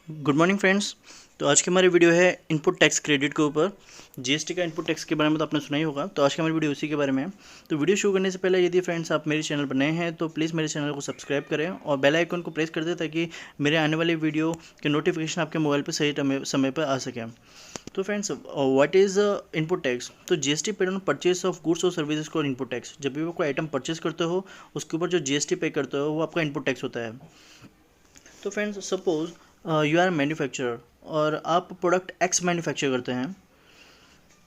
Good morning friends. तो आज की हमारी वीडियो है इनपुट टैक्स क्रेडिट के ऊपर। जीएसटी का इनपुट टैक्स के बारे में तो आपने सुना ही होगा, तो आज की हमारी वीडियो उसी के बारे में है। तो वीडियो शुरू करने से पहले यदि फ्रेंड्स आप मेरे चैनल पर नए हैं तो प्लीज़ मेरे चैनल को सब्सक्राइब करें और बेल आइकन को प्रेस कर दें ताकि मेरे आने वाली वीडियो के नोटिफिकेशन आपके मोबाइल पर सही समय पर आ सकें। तो friends, what is input tax? तो GST paid on purchase of goods और सर्विसेज को इनपुट टैक्स। जब भी वो कोई आइटम परचेज करते हो उसके ऊपर जो जीएसटी पे करते हो वो आपका इनपुट टैक्स होता है। तो friends, suppose you are manufacturer और आप प्रोडक्ट एक्स मैन्युफैक्चर करते हैं,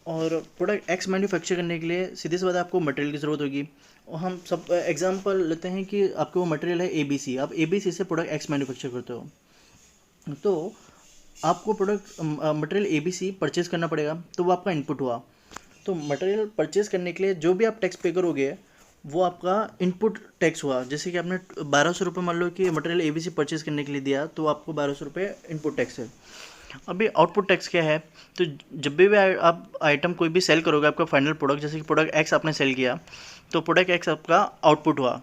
और प्रोडक्ट एक्स मैन्युफैक्चर करने के लिए सीधी सी बात है आपको मटेरियल की ज़रूरत होगी। और हम सब एग्जांपल लेते हैं कि आपके वो मटेरियल है ABC, आप ABC से प्रोडक्ट एक्स मैन्युफैक्चर करते हो, तो आपको प्रोडक्ट मटेरियल ABC परचेज़ करना पड़ेगा, तो वो आपका इनपुट हुआ। तो मटेरियल परचेज़ करने के लिए जो भी आप टैक्स पे करोगे वो आपका इनपुट टैक्स हुआ। जैसे कि आपने 1200 रुपये मान लो कि मटेरियल ABC परचेज़ करने के लिए दिया, तो आपको 1200 रुपये इनपुट टैक्स है। अभी आउटपुट टैक्स क्या है? तो जब भी आप आइटम कोई भी सेल करोगे, आपका फाइनल प्रोडक्ट, जैसे कि प्रोडक्ट एक्स आपने सेल किया, तो प्रोडक्ट एक्स आपका आउटपुट हुआ।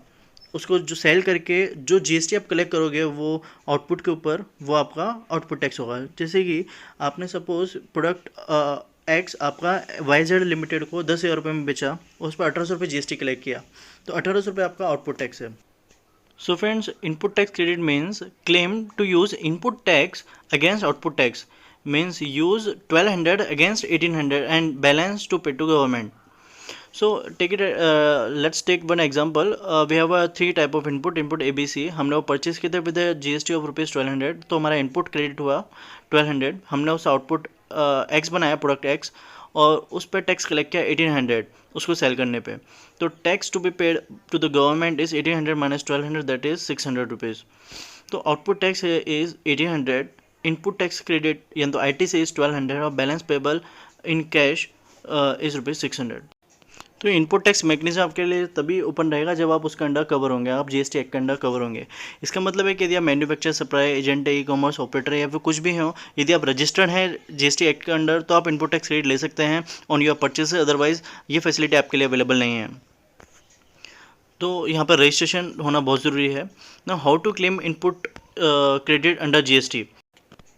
उसको जो सेल करके जो जीएसटी आप कलेक्ट करोगे वो आउटपुट के ऊपर, वो आपका आउटपुट टैक्स होगा। जैसे कि आपने सपोज प्रोडक्ट एक्स आपका वाईजेड लिमिटेड को 10,000 रुपये में बेचा, उस पर 1800 रुपये जीएसटी कलेक्ट किया, तो 1800 रुपये आपका आउटपुट टैक्स है। So friends, input tax credit means claim to use input tax against output tax, means use 1200 against 1800 and balance to pay to government. So take it, let's take one example. We have a 3 type of input ABC। हमने वो purchase किया था with GST of ₹1200, तो हमारा input credit हुआ 1200। हमने उस output x बनाया, प्रोडक्ट एक्स, और उस पर टैक्स कलेक्ट किया 1800 उसको सेल करने पे। तो tax to be paid to the government is 1800 minus 1200, that is 600 rupees. तो output tax is 1800, input tax credit यानी तो IT से इज 1200 और balance payable in cash is ₹600। तो इनपुट टैक्स मैकेनिज्म आपके लिए तभी ओपन रहेगा जब आप उसके अंडर कवर होंगे, आप जीएसटी एक्ट के अंडर कवर होंगे। इसका मतलब है कि यदि आप मैन्युफैक्चर, सप्लाई एजेंट है, ई-कॉमर्स ऑपरेटर है, या फिर कुछ भी हो, यदि आप रजिस्टर्ड हैं जीएसटी एक्ट के अंडर, तो आप इनपुट टैक्स क्रेडिट ले सकते हैं ऑन योर परचेज। अदरवाइज ये फैसिलिटी आपके लिए अवेलेबल नहीं है। तो यहाँ पर रजिस्ट्रेशन होना बहुत ज़रूरी है ना। How to claim input credit under GST?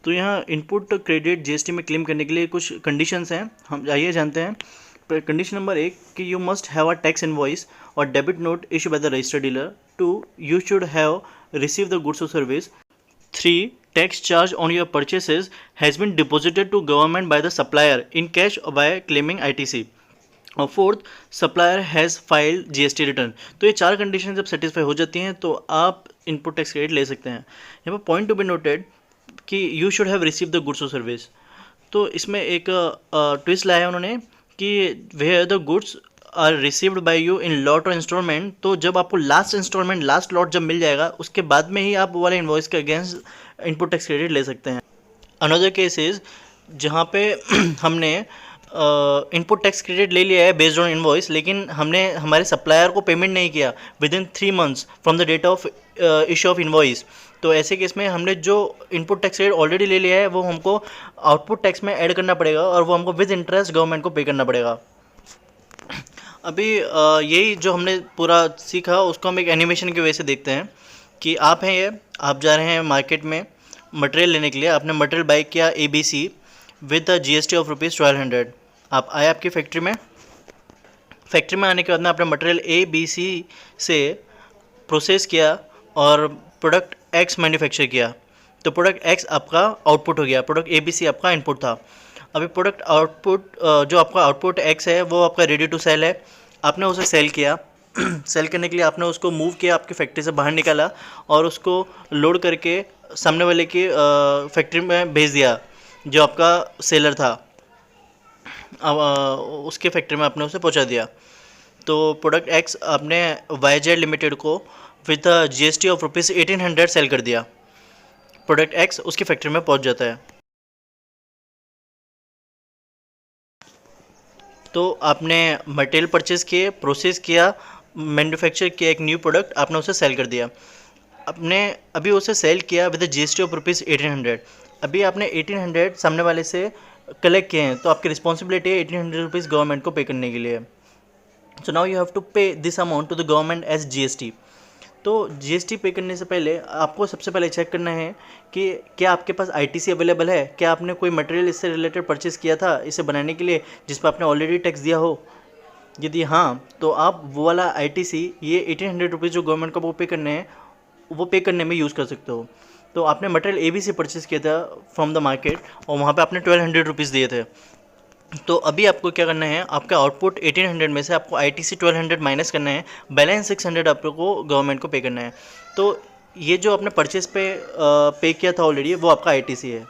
तो यहाँ इनपुट क्रेडिट जीएसटी में क्लेम करने के लिए कुछ कंडीशंस हैं, हम आइए जानते हैं। कंडीशन नंबर 1 कि you must have a tax invoice और debit note issue by the registered dealer. 2 you should have receive the goods और service. 3 tax charge on your purchases has been deposited to government by the supplier in cash और by claiming ITC। और 4th supplier has filed GST return. तो ये 4 condition जब satisfy हो जाती हैं तो आप इनपुट टैक्स क्रेडिट ले सकते हैं। यहाँ पर पॉइंट टू बी नोटेड कि you should have receive the goods और सर्विस। तो इसमें एक ट्विस्ट लाया है उन्होंने कि where the goods are received by you in lot और इंस्टॉलमेंट। तो जब आपको लास्ट इंस्टॉलमेंट, लास्ट लॉट जब मिल जाएगा, उसके बाद में ही आप वो वाले इन्वॉइस के अगेंस्ट इनपुट टैक्स क्रेडिट ले सकते हैं। अनदर केसेस जहाँ पे हमने इनपुट टैक्स क्रेडिट ले लिया है बेस्ड ऑन इनवॉइस, लेकिन हमने हमारे सप्लायर को पेमेंट नहीं किया within 3 months from the date of issue of invoice, तो ऐसे केस में हमने जो इनपुट टैक्स क्रेडिट ऑलरेडी ले लिया है वो हमको आउटपुट टैक्स में ऐड करना पड़ेगा और वो हमको विद इंटरेस्ट गवर्नमेंट को पे करना पड़ेगा। अभी यही जो हमने पूरा सीखा उसको हम एक एनिमेशन की वजह से देखते हैं कि आप हैं ये, आप जा रहे हैं मार्केट में मटेरियल लेने के लिए। आपने मटेरियल बाई किया ABC with the GST of ₹1200। आप आए आपकी फैक्ट्री में, फैक्ट्री में आने के बाद में आपने मटेरियल ABC से प्रोसेस किया और प्रोडक्ट X मैन्युफैक्चर किया, तो प्रोडक्ट X आपका आउटपुट हो गया, प्रोडक्ट ABC आपका इनपुट था। अभी प्रोडक्ट आउटपुट जो आपका आउटपुट X है वो आपका रेडी टू सेल है, आपने उसे सेल किया। सेल करने के लिए आपने उसको मूव किया, आपकी फैक्ट्री से बाहर निकाला और उसको लोड करके सामने वाले की फैक्ट्री में भेज दिया जो आपका सेलर था। उसके फैक्ट्री में आपने उसे पहुंचा दिया। तो प्रोडक्ट X आपने वाईजेड लिमिटेड को विद GST ऑफ ₹1800 सेल कर दिया। प्रोडक्ट X उसकी फैक्ट्री में पहुंच जाता है। तो आपने मटेरियल परचेज किए, प्रोसेस किया, मैन्युफैक्चर किया एक न्यू प्रोडक्ट, आपने उसे सेल कर दिया। आपने अभी उसे सेल किया विद GST ऑफ ₹1800। अभी आपने 1800 सामने वाले से कलेक्ट किए हैं, तो आपकी रिस्पॉन्सिबिलिटी है 1800 रुपीज़ गवर्नमेंट को पे करने के लिए। So now you have to pay this amount to the government as GST। तो जीएसटी पे करने से पहले आपको सबसे पहले चेक करना है कि क्या आपके पास आईटीसी अवेलेबल है, क्या आपने कोई मटेरियल इससे रिलेटेड परचेज़ किया था इसे बनाने के लिए जिस पर आपने ऑलरेडी टैक्स दिया हो। यदि हाँ, तो आप वो वाला आईटीसी ये 1800 रुपीज़ जो गवर्नमेंट को वो पे करने हैं, वो पे करने में यूज़ कर सकते हो। तो आपने मटेरियल ए बी से परचेज़ किया था फ्रॉम द मार्केट और वहाँ पे आपने 1200 रुपीज़ दिए थे। तो अभी आपको क्या करना है, आपका आउटपुट 1800 में से आपको आईटीसी 1200 माइनस करना है, बैलेंस 600 आपको गवर्नमेंट को पे करना है। तो ये जो आपने परचेज़ पे किया था ऑलरेडी, वो आपका आईटीसी है।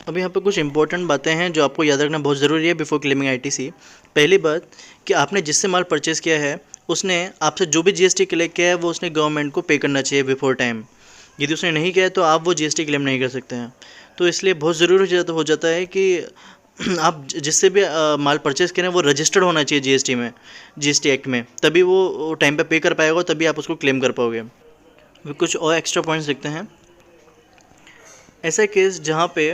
अभी यहाँ पे कुछ इंपॉर्टेंट बातें हैं जो आपको याद रखना बहुत ज़रूरी है बिफोर क्लेमिंग आईटीसी। पहली बात कि आपने जिससे माल परचेज़ किया है उसने आपसे जो भी जीएसटी कलेक्ट किया है वो उसने गवर्नमेंट को पे करना चाहिए बिफोर टाइम। यदि उसने नहीं किया है तो आप वो जीएसटी क्लेम नहीं कर सकते हैं। तो इसलिए बहुत ज़रूरी हो जाता है कि आप जिससे भी माल परचेज़ करें वो रजिस्टर्ड होना चाहिए जीएसटी में, जीएसटी एक्ट में, तभी वो टाइम पे कर पाएगा, तभी आप उसको क्लेम कर पाओगे। कुछ और एक्स्ट्रा पॉइंट्स देखते हैं। ऐसा केस जहाँ पे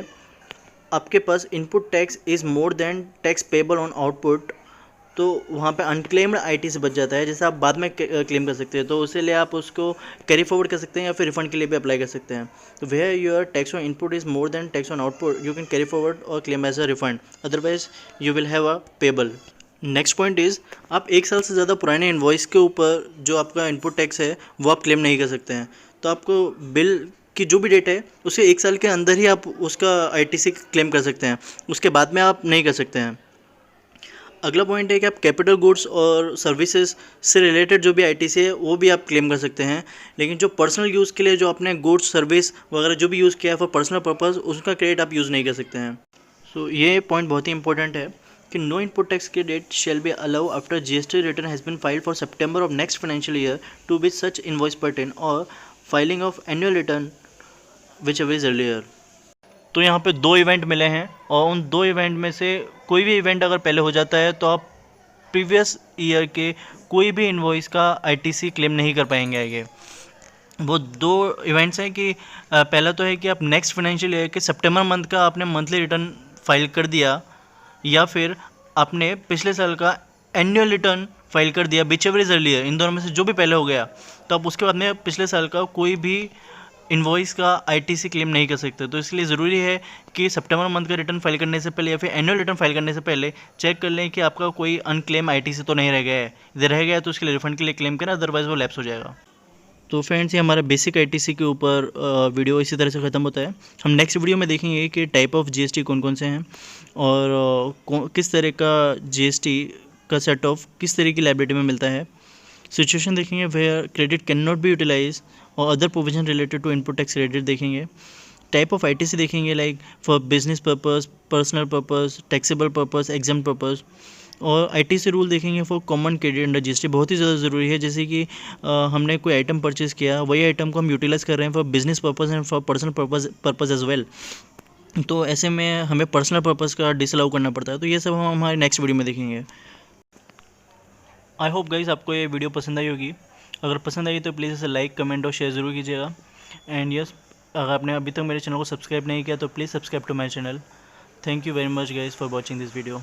आपके पास input tax is more than tax payable on output, तो वहाँ पे अनक्लेम्ड आईटी से बच जाता है, जैसे आप बाद में क्लेम कर सकते हैं। तो उसके लिए आप उसको कैरी फॉरवर्ड कर सकते हैं या फिर रिफंड के लिए भी अप्लाई कर सकते हैं। तो where your tax on input is more than tax on output, you can carry forward और claim as a refund, otherwise you will have a payable. Next point is, आप 1 साल से ज़्यादा पुराने इन्वॉइस के ऊपर जो आपका इनपुट टैक्स है वो आप क्लेम नहीं कर सकते हैं। तो आपको बिल की जो भी डेट है उसके 1 साल के अंदर ही आप उसका आईटीसी क्लेम कर सकते हैं, उसके बाद में आप नहीं कर सकते हैं। अगला पॉइंट है कि आप कैपिटल गुड्स और सर्विसेज से रिलेटेड जो भी आईटीसी है वो भी आप क्लेम कर सकते हैं, लेकिन जो पर्सनल यूज़ के लिए जो आपने गुड्स सर्विस वगैरह जो भी यूज़ किया है फॉर पर्सनल पर्पस, उसका क्रेडिट आप यूज़ नहीं कर सकते हैं। सो ये पॉइंट बहुत ही इंपॉर्टेंट है कि no input tax credit shall be allow after GST return has been filed for September of next financial year to which such invoice pertain और filing of annual return whichever is earlier. तो यहाँ पे 2 event मिले हैं और उन 2 event में से कोई भी इवेंट अगर पहले हो जाता है तो आप प्रीवियस ईयर के कोई भी इनवॉइस का आईटीसी क्लेम नहीं कर पाएंगे आगे। वो 2 इवेंट्स हैं कि पहला तो है कि आप नेक्स्ट फाइनेंशियल ईयर के सितंबर मंथ का आपने मंथली रिटर्न फाइल कर दिया, या फिर आपने पिछले साल का एनुअल रिटर्न फाइल कर दिया, विच एवर इज अर्लियर। इन दोनों में से जो भी पहले हो गया तो आप उसके बाद में पिछले साल का कोई भी इनवॉइस का आईटीसी क्लेम नहीं कर सकते। तो इसलिए ज़रूरी है कि सितंबर मंथ का रिटर्न फाइल करने से पहले या फिर एनुअल रिटर्न फाइल करने से पहले चेक कर लें कि आपका कोई अनक्लेम आईटीसी तो नहीं रह गया है। यदि रह गया है तो उसके लिए रिफंड के लिए क्लेम करें, अदरवाइज वो लैप्स हो जाएगा। तो फ्रेंड्स, ये हमारा बेसिक आईटीसी के ऊपर वीडियो इसी तरह से ख़त्म होता है। हम नेक्स्ट वीडियो में देखेंगे कि टाइप ऑफ जीएसटी कौन कौन से हैं और किस तरह का जीएसटी का सेट ऑफ किस तरह की लायबिलिटी में मिलता है। सिचुएशन देखेंगे where credit can not be utilise और other provision related to input tax credit देखेंगे। टाइप ऑफ आईटीसी देखेंगे like for business purpose, personal purpose, taxable purpose, exam purpose. और आईटीसी रूल देखेंगे for common credit under GST, बहुत ही ज़्यादा ज़रूरी है। जैसे कि हमने कोई आइटम परचेज़ किया, वही आइटम को हम यूटिलाइज़ कर रहे हैं for business purpose and for personal purpose as well, तो ऐसे में हमें पर्सनल पर्पस का डिसअलाउ करना पड़ता है। तो ये सब हम हमारे नेक्स्ट वीडियो में देखेंगे। आई होप गाइस आपको ये वीडियो पसंद आई होगी। अगर पसंद आई तो प्लीज़ इसे लाइक, कमेंट और शेयर ज़रूर कीजिएगा। एंड यस, अगर आपने अभी तक मेरे चैनल को सब्सक्राइब नहीं किया तो please subscribe to my channel. Thank you very much guys for watching this video.